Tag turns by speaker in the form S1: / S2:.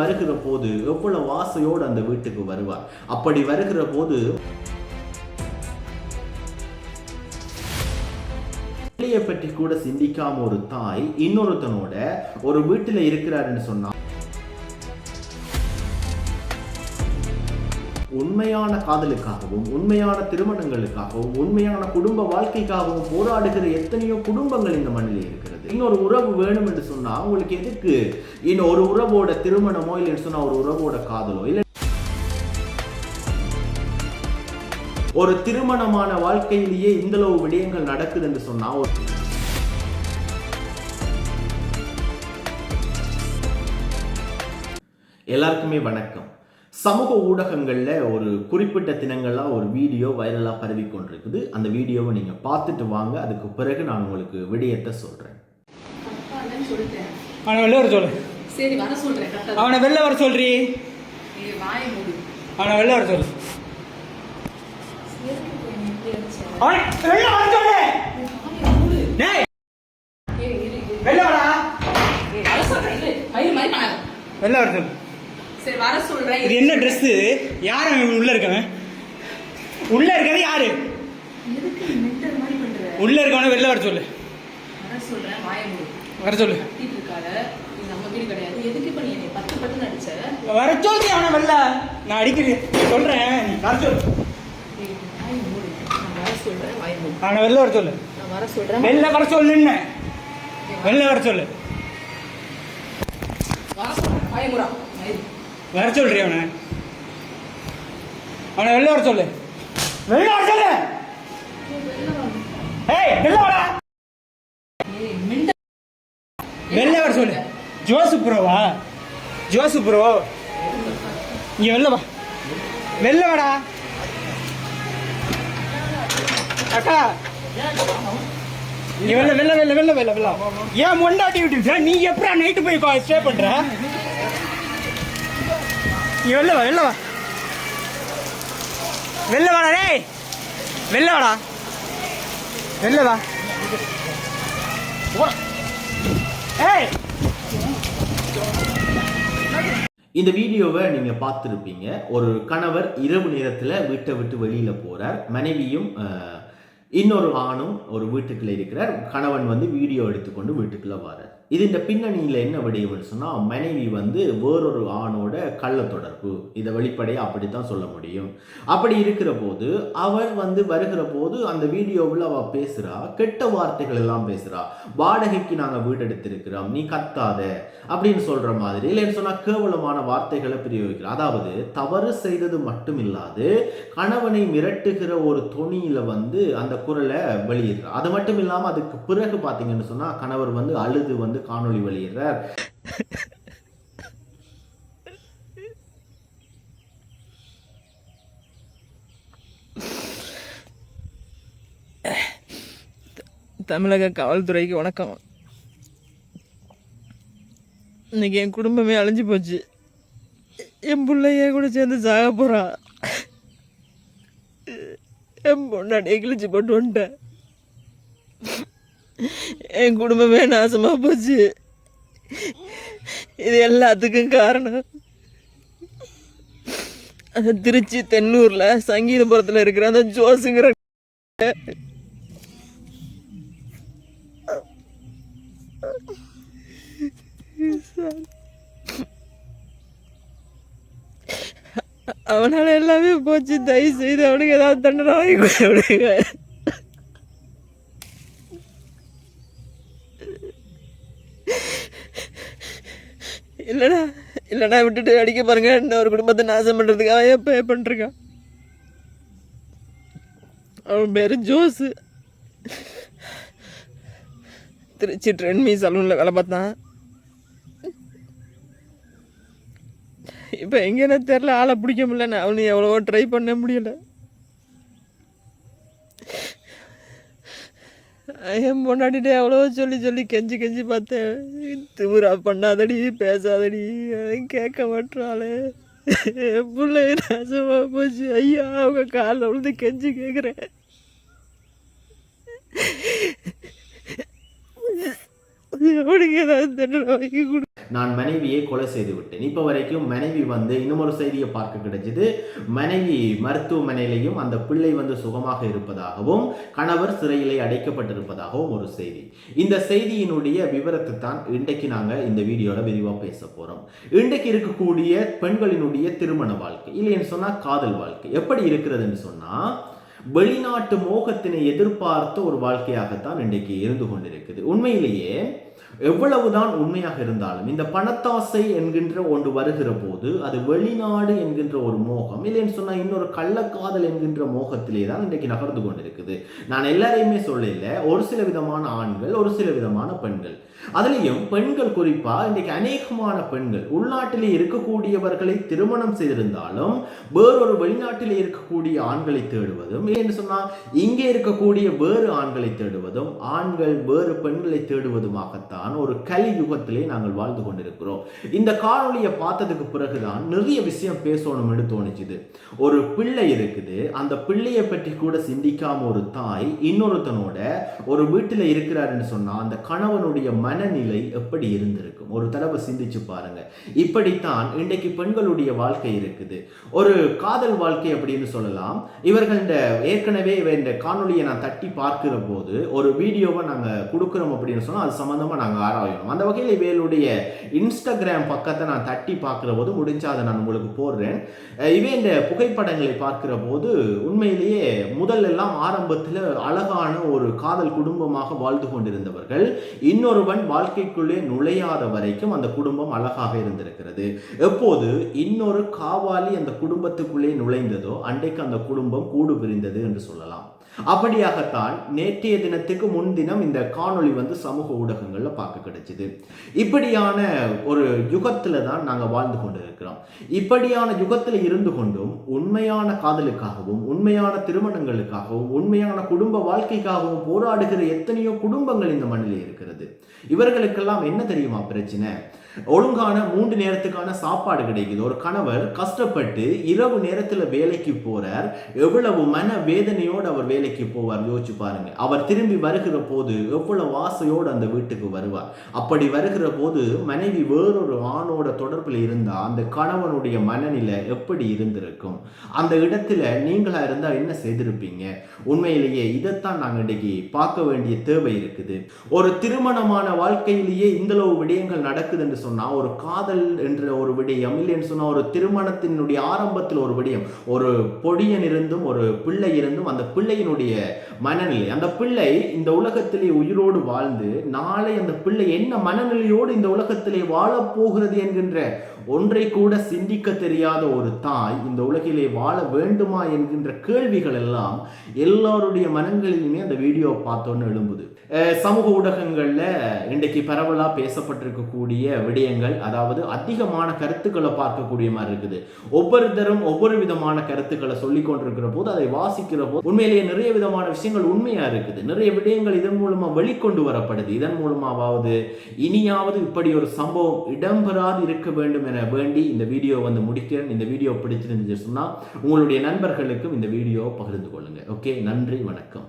S1: வருகிற போது எவ்வளவு ஆசையோடு அந்த வீட்டுக்கு வருவார். அப்படி வருகிற போது பிள்ளையை பற்றி கூட சிந்திக்காம ஒரு தாய் இன்னொருத்தனோட ஒரு வீட்டில் இருக்கிறாருன்னு சொன்னா உண்மையான காதலுக்காகவும் உண்மையான திருமணங்களுக்காகவும் உண்மையான குடும்ப வாழ்க்கைக்காகவும் போராடுகிற எத்தனையோ குடும்பங்கள் இந்த மண்ணில் இருக்கிறது. இன்னொரு உறவு வேணும் என்று சொன்னா உங்களுக்கு எதுக்கு இன்னொரு உறவோட திருமணமோ இல்லைன்னு சொன்னா ஒரு உறவோட காதலோ இல்லை ஒரு திருமணமான வாழ்க்கையிலேயே இந்த அளவு விடயங்கள் நடக்குது என்று சொன்னா எல்லாருக்குமே வணக்கம். சமூக ஊடகங்கள்ல ஒரு குறிப்பிட்ட தினங்களா ஒரு வீடியோ வைரலா பரவி கொண்டிருக்குது. அந்த வீடியோவை நீங்க பார்த்துட்டு வாங்க. அதுக்கு பிறகு நான் உங்களுக்கு விடயத்தை சொல்றேன்.
S2: அவனை வெளில வர சொல்லு.
S3: சரி வர சொல்றேன்.
S2: அவனை வெளில வர சொல்றீ.
S3: வாயை மூடு.
S2: அவனை வெளில வர சொல்லு. அவனை வெளில வர சொல்லு. டேய் வெளில வாடா.
S3: வர சொல்றேன். இல்ல மயிர் மயிர் பண்ணாத.
S2: வெளில வர சொல்லு.
S3: சரி வர சொல்றேன்.
S2: இது என்ன Dress? யார் உள்ள இருக்கவன்? உள்ள இருக்கறது யாரு?
S3: எதுக்கு மென்டல் மாதிரி பண்ற?
S2: உள்ள இருக்கவன வெளில வர சொல்லு.
S3: வர சொல்றேன். வாயை மூடு.
S2: வர சொல்லு.
S3: கத்திட்டு இருக்காத. இது நம்ம வீடு கிடையாது. எதுக்கு இப்ப நீ என்னை பத்து பட்டு அடிச்ச?
S2: வர சொல்லு அவனை வெளில. நான் அடிக்கிறேன் சொல்றேன். நீ வர சொல்லு.
S3: வாயை மூடு. நான் வர சொல்றேன். வாயை மூடு.
S2: அவனை வெளில வர சொல்லு.
S3: நான் வர சொல்றேன்.
S2: வெளில வர சொல்லுன்னு. வெளில வர சொல்லு.
S3: வர சொல்றேன். வாயை மூடா.
S2: வர சொல்றீ அவனை. அவனை வெளில வர சொல்லு. வெளில வர சொல்லு. ஏய் வெளில வாடா.
S3: ஏய் மென்டல்.
S2: வெளில வர சொல்லு. ஜோசு ப்ரோவா? ஜோசு ப்ரோ இங்க வெளில வா. வெளில வாடா. அக்கா நீ வெளில வெளில வெளில வெளில வெளில வெளில. ஏன் மொண்டாட்டி விட்டு நீ எப்படா நைட்டு போய் ஸ்டே பண்ற? நீ வெளில வா. வெளில வா. வெளில வாடா. டேய் வெளில வாடா. வெளில வா. ஏய்
S1: இந்த வீடியோவை நீங்க பார்த்துருப்பீங்க. ஒரு கணவர் இரவு நேரத்துல வீட்டை விட்டு வெளியில போறார். மனைவியும் இன்னொரு ஆணும் ஒரு வீட்டுக்குள்ள இருக்கிறார். கணவன் வீடியோ எடுத்துக்கொண்டு வீட்டுக்குள்ள வரார். இது இந்த பின்னணியில் என்ன விடயம்னு சொன்னால் மனைவி வேறொரு ஆணோட கள்ள தொடர்பு. இதை வெளிப்படையாக அப்படித்தான் சொல்ல முடியும். அப்படி இருக்கிற போது அவர் வருகிற போது அந்த வீடியோவில் அவள் பேசுகிறா, கெட்ட வார்த்தைகள் எல்லாம் பேசுகிறா. வாடகைக்கு நாங்கள் வீடு எடுத்திருக்கிறோம், நீ கத்தாத அப்படின்னு சொல்கிற மாதிரி, இல்லைன்னு சொன்னால் கேவலமான வார்த்தைகளை பிரயோகிக்கிறார். அதாவது தவறு செய்தது மட்டும் இல்லாது கணவனை மிரட்டுகிற ஒரு தொனியில் அந்த குரலை வெளியிடுறார். அது மட்டும் இல்லாமல் அதுக்கு பிறகு பார்த்தீங்கன்னு சொன்னால் கணவர் அழுது காணொளி வெளியிடுறார்.
S4: தமிழக காவல்துறைக்கு வணக்கம். இன்னைக்கு என் குடும்பமே அழிஞ்சு போச்சு. என் பிள்ளைய கூட சேர்ந்து சாக போறான். என் பொண்ணாடியை கிழிச்சு போட்டு வந்துட்டேன். என் குடும்பமே நாசமா போச்சு. இது எல்லாத்துக்கும் காரணம் அந்த திருச்சி தென்னூர்ல சங்கீதபுரத்துல இருக்கிற அந்த ஜோஸுங்கிற அவனால எல்லாமே போச்சு. தயவு செய்து அவனுக்கு ஏதாவது தண்டனை வாங்கி கொடுங்க. இல்லைனா விட்டுட்டு அடிக்க பாருங்க. இன்னொரு குடும்பத்தை நாசம் பண்ணுறதுக்கு அவன் எப்போ பண்ணிருக்கான். அவன் பேர் ஜோஸு. திருச்சி ட்ரெண்ட்மி சலூனில் வேலை பார்த்தான். இப்போ எங்கேன்னு தெரில, ஆளை பிடிக்க முடியல. அவனு எவ்வளவோ ட்ரை பண்ண முடியலை. என் பொண்டாட்டிகிட்டே எவ்வளோ சொல்லி கெஞ்சி பார்த்தேன். திமுறா பண்ணாதடி, பேசாதடி, கேட்க மாட்டாளே. என் பிள்ளை நாசமா போச்சு. ஐயா அவங்க காலில் விழுந்து கெஞ்சி கேட்குறேன். அவனுக்கு ஏதாவது தண்டனை வாங்கி கொடு.
S1: நான் மனைவியை கொலை செய்து விட்டேன். இப்போ வரைக்கும் மனைவி வந்து இன்னொரு செய்தியை பார்க்க கிடைச்சது, மனைவி மருத்துவமனையிலையும் அந்த பிள்ளை வந்து சுகமாக இருப்பதாகவும் கணவர் சிறையிலே அடைக்கப்பட்டிருப்பதாகவும் ஒரு செய்தி. இந்த செய்தியினுடைய விவரத்தை தான் இன்றைக்கு நாங்கள் இந்த வீடியோவில் விரிவாக பேச போகிறோம். இன்றைக்கு இருக்கக்கூடிய பெண்களினுடைய திருமண வாழ்க்கை இல்லைன்னு சொன்னால் காதல் வாழ்க்கை எப்படி இருக்கிறதுன்னு சொன்னால் வெளிநாட்டு மோகத்தினை எதிர்பார்த்த ஒரு வாழ்க்கையாகத்தான் இன்றைக்கு இருந்து கொண்டிருக்குது. உண்மையிலேயே எவ்வளவுதான் உண்மையாக இருந்தாலும் இந்த பணத்தாசை என்கின்ற ஒன்று வருகிற போது அது வெளிநாடு என்கின்ற ஒரு மோகம் இல்லைன்னு சொன்னா இன்னொரு கள்ளக்காதல் என்கின்ற மோகத்திலே தான் இன்றைக்கு நகர்ந்து கொண்டிருக்குது. நான் எல்லாரையுமே சொல்லல, ஒரு சில விதமான ஆண்கள், ஒரு சில விதமான பெண்கள். அதுலேயும் பெண்கள் குறிப்பா இன்றைக்கு அநேகமான பெண்கள் உள்நாட்டிலே இருக்கக்கூடியவர்களை திருமணம் செய்திருந்தாலும் வேறொரு வெளிநாட்டிலே இருக்கக்கூடிய ஆண்களை தேடுவதும் இல்லைன்னு சொன்னா இங்கே இருக்கக்கூடிய வேறு ஆண்களை தேடுவதும் ஆண்கள் வேறு பெண்களை தேடுவதுமாகத்தான் ஒரு கலியுகத்திலே நாங்கள் வாழ்ந்து கொண்டிருக்கிறோம். இந்த காணொலியை பார்த்ததுக்கு பிறகுதான் நிறைய விஷயம் பேசணும்னு தோணுச்சுது. ஒரு பிள்ளை இருக்குது, அந்த பிள்ளையை பற்றி கூட சிந்திக்காம ஒரு தாய் இன்னொருத்தனோட ஒரு வீட்டில் இருக்கிறாருன்னு சொன்னா அந்த கணவனுடைய மனநிலை எப்படி இருந்திருக்கும் ஒரு தடவை சிந்திச்சு பாருங்க. இப்படித்தான் இன்றைக்கு பெண்களுடைய வாழ்க்கை இருக்குது. ஒரு காதல் வாழ்க்கை அப்படின்னு சொல்லலாம். இவர்கள் ஏற்கனவே இந்த காணொலியை நான் தட்டி பார்க்கிற போது ஒரு வீடியோவை நாங்கள் கொடுக்குறோம் அப்படின்னு சொன்னால் அது சம்மந்தமாக நாங்கள் ஆராயணும். அந்த வகையில் இவைகளுடைய இன்ஸ்டாகிராம் பக்கத்தை நான் தட்டி பார்க்கிற போது முடிஞ்சால் அதை நான் உங்களுக்கு போடுறேன். இவை இந்த புகைப்படங்களை பார்க்கிற போது உண்மையிலேயே முதலெல்லாம் ஆரம்பத்தில் அழகான ஒரு காதல் குடும்பமாக வாழ்ந்து கொண்டிருந்தவர்கள் இன்னொருவன் வாழ்க்கைக்குள்ளே நுழையாத வரைக்கும் அந்த குடும்பம் அழகாக இருந்திருக்கிறது. எப்போது இன்னொரு காவாலி அந்த குடும்பத்துக்குள்ளே நுழைந்ததோ அன்றைக்கு அந்த குடும்பம் கூடு பிரிந்தது என்று சொல்லலாம். அப்படியாகத்தான் நேற்றைய தினத்துக்கு முன்தினம் இந்த காணொளி வந்து சமூக ஊடகங்கள்ல பார்க்க கிடைச்சது. இப்படியான ஒரு யுகத்துல தான் நாங்க வாழ்ந்து கொண்டிருக்கிறோம். இப்படியான யுகத்துல இருந்து கொண்டும் உண்மையான காதலுக்காகவும் உண்மையான திருமணங்களுக்காகவும் உண்மையான குடும்ப வாழ்க்கைக்காகவும் போராடுகிற எத்தனையோ குடும்பங்கள் இந்த மண்ணில் இருக்கிறது. இவர்களுக்கெல்லாம் என்ன தெரியுமா பிரச்சனை? ஒழுங்கான 3 நேரத்துக்கான சாப்பாடு கிடைக்குது. ஒரு கணவர் கஷ்டப்பட்டு இரவு நேரத்தில் வேலைக்கு போறார். எவ்வளவு மன வேதனையோடு அவர் வேலைக்கு போவார் யோசிச்சு பாருங்க. அவர் திரும்பி வருகிற போது எவ்வளவு ஆசையோடு அந்த வீட்டுக்கு வருவார். அப்படி வருகிற போது மனைவி வேறொரு ஆணோட தொடர்பில் இருந்தா அந்த கணவனுடைய மனநிலை எப்படி இருந்திருக்கும்? அந்த இடத்துல நீங்களா இருந்தா என்ன செய்திருப்பீங்க? உண்மையிலேயே இதைத்தான் நாங்கள் இன்னைக்கு பார்க்க வேண்டிய தேவை இருக்குது. ஒரு திருமணமான வாழ்க்கையிலேயே இந்தளவு விடயங்கள் நடக்குது என்று சொன்னா ஒரு காதல் என்ற ஒரு விடயம் இல்லைன்னு சொன்னா ஒரு திருமணத்தினுடைய ஆரம்பத்தில் ஒரு விடயம், ஒரு பொடியன் இருந்தும் ஒரு பிள்ளை இருந்தும் அந்த பிள்ளையினுடைய மனநிலை, அந்த பிள்ளை இந்த உலகத்திலே உயிரோடு வாழ்ந்து நாளை அந்த பிள்ளை என்ன மனநிலையோடு இந்த உலகத்திலே வாழப்போகிறது என்கின்ற ஒன்றை கூட சிந்திக்க தெரியாத ஒரு தாய் இந்த உலகிலே வாழ வேண்டுமா என்கின்ற கேள்விகள் எல்லாம் எல்லாருடைய மனங்களிலுமே அந்த வீடியோ பார்த்தோன்னு எழும்புது. சமூக ஊடகங்கள்ல இன்றைக்கு பரவலா பேசப்பட்டிருக்கக்கூடிய விடயங்கள், அதாவது அதிகமான கருத்துக்களை பார்க்கக்கூடிய மாதிரி இருக்குது. ஒவ்வொருத்தரும் ஒவ்வொரு விதமான கருத்துக்களை சொல்லி கொண்டிருக்கிற போது அதை வாசிக்கிற போது உண்மையிலேயே நிறைய விதமான விஷயங்கள் உண்மையா இருக்குது. நிறைய விடயங்கள் இதன் மூலமா வெளிக்கொண்டு வரப்படுது. இதன் மூலமாவது இனியாவது இப்படி ஒரு சம்பவம் இடம்பெறாது இருக்க வேண்டும் என வேண்டி இந்த வீடியோ வந்து முடிக்கிறேன். இந்த வீடியோ பிடிச்சிருந்துச்சு சொன்னா உங்களுடைய நண்பர்களுக்கும் இந்த வீடியோ பகிர்ந்து கொள்ளுங்க. ஓகே, நன்றி, வணக்கம்.